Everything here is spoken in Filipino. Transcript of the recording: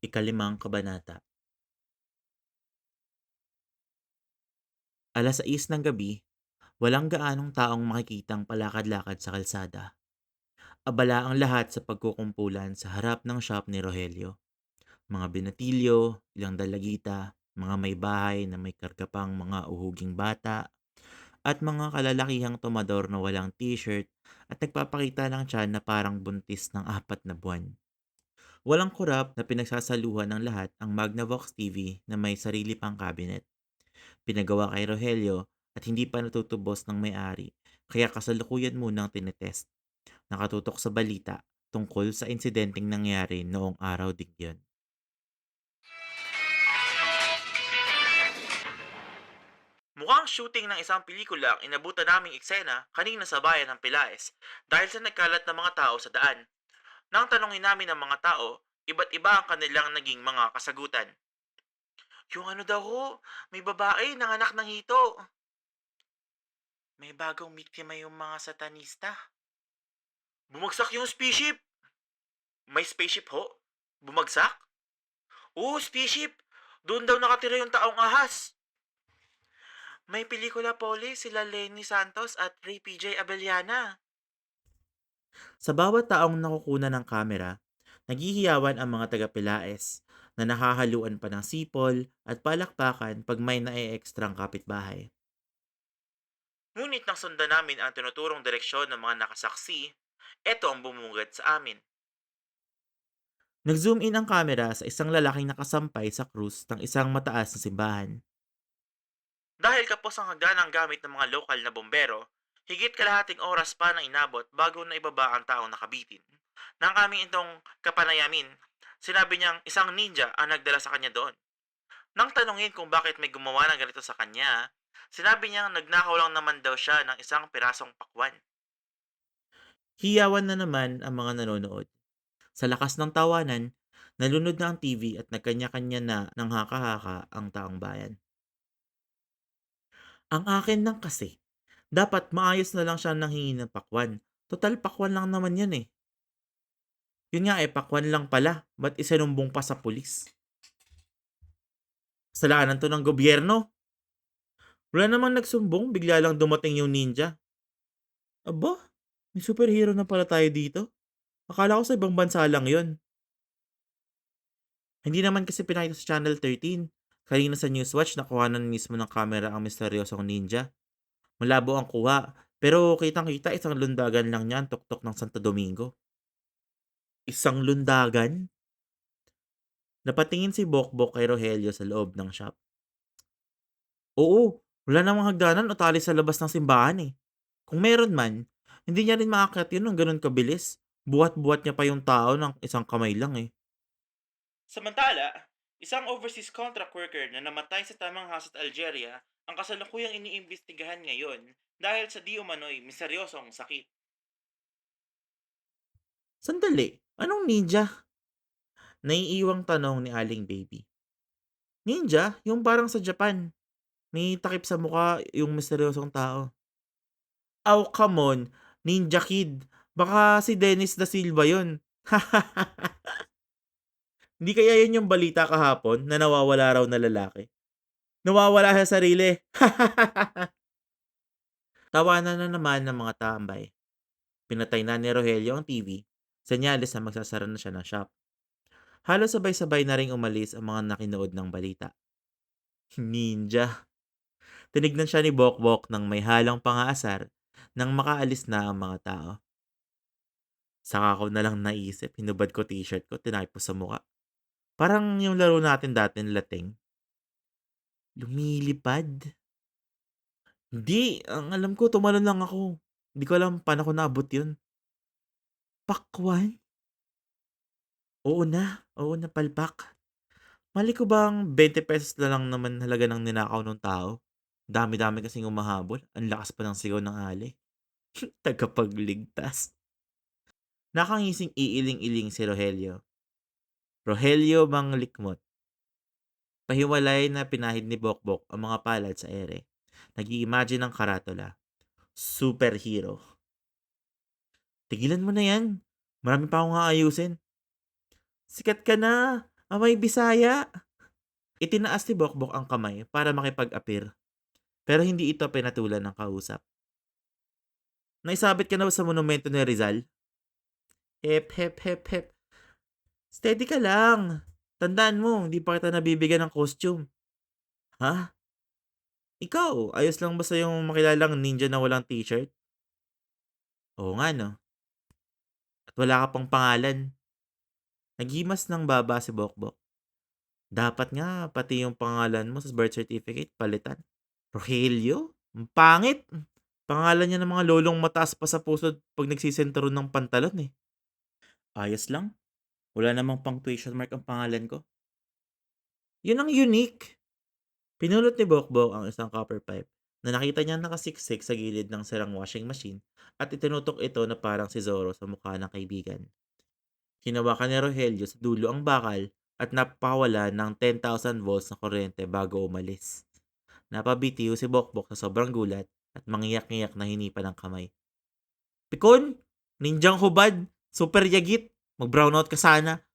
Ikalimang kabanata. Alas 6 ng gabi, walang gaanong taong makikitang palakad-lakad sa kalsada. Abala ang lahat sa pagkukumpulan sa harap ng shop ni Rogelio. Mga binatilyo, ilang dalagita, mga may bahay na may kargapang mga uhuging bata, at mga kalalakihang tomador na walang t-shirt at nagpapakita ng tiyan na parang buntis ng 4 na buwan. Walang kurap na pinagsasaluhan ng lahat ang Magnavox TV na may sarili pang cabinet. Pinagawa kay Rogelio at hindi pa natutubos ng may-ari, kaya kasalukuyan munang tinetest. Nakatutok sa balita tungkol sa insidenteng nangyari noong araw ding yun. Mukhang shooting ng isang pelikula ang inabutan naming eksena kanina sa bayan ng Pilaes dahil sa nagkalat na mga tao sa daan. Nang tanongin namin ang mga tao, iba't iba ang kanilang naging mga kasagutan. Yung ano daw ho, may babae nanganak ng hito. May bagong biktima yung mga satanista. Bumagsak yung spaceship! May spaceship ho? Bumagsak? Oo, spaceship! Doon daw nakatira yung taong ahas. May pelikula poli sila Lenny Santos at Ray PJ Abellana. Sa bawat taong nakukunan ng kamera, naghihiyawan ang mga taga-Pilaes na nakahaluan pa ng sipol at palakpakan pag may nae-ekstrang kapitbahay. Ngunit nang sundan namin ang tinuturong direksyon ng mga nakasaksi, eto ang bumungad sa amin. Nag-zoom in ang kamera sa isang lalaking nakasampay sa krus ng isang mataas na simbahan. Dahil kapos ang hagdanang gamit ng mga lokal na bombero, higit kalahating oras pa na inabot bago na ibaba ang taong nakabitin. Nang aming itong kapanayamin, sinabi niyang isang ninja ang nagdala sa kanya doon. Nang tanungin kung bakit may gumawa ng ganito sa kanya, sinabi niyang nagnakaw lang naman daw siya ng isang pirasong pakwan. Hiyawan na naman ang mga nanonood. Sa lakas ng tawanan, nalunod na ang TV at nagkanya-kanya na ng haka-haka ang taong bayan. Ang akin lang kasi, dapat maayos na lang siya nanghingi ng pakwan. Total pakwan lang naman yun eh. Yun nga eh, pakwan lang pala. Ba't isinumbong pa sa pulis? Kasalanan to ng gobyerno. Wala namang nagsumbong, bigla lang dumating yung ninja. Aba, may superhero na pala tayo dito. Akala ko sa ibang bansa lang yun. Hindi naman kasi pinakita sa Channel 13. Kanina sa Newswatch, nakuhanan mismo ng camera ang misteryosong ninja. Malabo ang kuha, pero kitang-kita isang lundagan lang niyan tuktok ng Santo Domingo. Isang lundagan? Napatingin si Bokbok kay Rogelio sa loob ng shop. Oo, wala namang hagdanan o tali sa labas ng simbahan eh. Kung meron man, hindi niya rin maakyat yun ng ganun kabilis. Buhat-buhat niya pa yung tao ng isang kamay lang eh. Samantala, isang overseas contract worker na namatay sa tamang sa Algeria ang kasalukuyang iniimbestigahan ngayon dahil sa di umano'y misteryosong sakit. Sandali, anong ninja? Naiiwang tanong ni Aling Baby. Ninja? Yung parang sa Japan. May takip sa mukha yung misteryosong tao. Aw, come on. Ninja Kid. Baka si Dennis da Silva yun. Hindi kaya yun yung balita kahapon na nawawala raw na lalaki? Nawawala sa sarili. Tawanan na naman ng mga tambay. Pinatay na ni Rogelio ang TV. Senyales na magsasara na siya ng shop. Halos sabay-sabay na ring umalis ang mga nakinood ng balita. Ninja. Tinignan siya ni Bokbok ng may halang pangaasar nang makaalis na ang mga tao. Saka ko na lang naisip, hinubad ko t-shirt ko, tinaypo sa muka. Parang yung laro natin dati ng lating. Lumilipad? Hindi, ang alam ko tumalon lang ako. Hindi ko alam paano ko naabot yun. Pakwan? Oo na palpak. Mali ko bang 20 pesos na lang naman halaga ng ninakaw ng tao? Dami-dami kasing umahabol. Ang lakas pa ng sigaw ng ali. Tagapagligtas. Nakangising iiling-iling si Rogelio. Rogelio Manglikmot. Pahiwalay na pinahid ni Bokbok ang mga palad sa ere. Nag-i-imagine ng karatula. Superhero. Tigilan mo na yan. Marami pa akong aayusin. Sikat ka na. Amay Bisaya! Itinaas ni Bokbok ang kamay para makipag-apir, pero hindi ito pinatulan ng kausap. Naisabit ka na ba sa monumento ni Rizal? Hep, hep, hep, hep. Steady ka lang. Tandaan mo, hindi pa kita nabibigyan ng costume. Ha? Ikaw, ayos lang ba sa yung makilalang ninja na walang t-shirt? Oo nga no. At wala ka pang pangalan. Naghimas ng baba si Bokbok. Dapat nga, pati yung pangalan mo sa birth certificate, palitan. Rogelio? Ang pangit. Pangalan niya ng mga lolong mataas pa sa puso pag nagsisentro ng pantalon eh. Ayos lang. Wala namang pang question mark ang pangalan ko. Yun ang unique. Pinulot ni Bokbok ang isang copper pipe na nakita niya nakasiksik sa gilid ng sirang washing machine at itinutok ito na parang si Zorro sa mukha ng kaibigan. Hinawakan ni Rogelio sa dulo ang bakal at napawala ng 10,000 volts na kuryente bago umalis. Napabitiw si Bokbok sa sobrang gulat at mangiyak-ngiyak na hinipan ng kamay. Pikon! Ninjang hubad! Super yagit! Mag-brownout ka sana!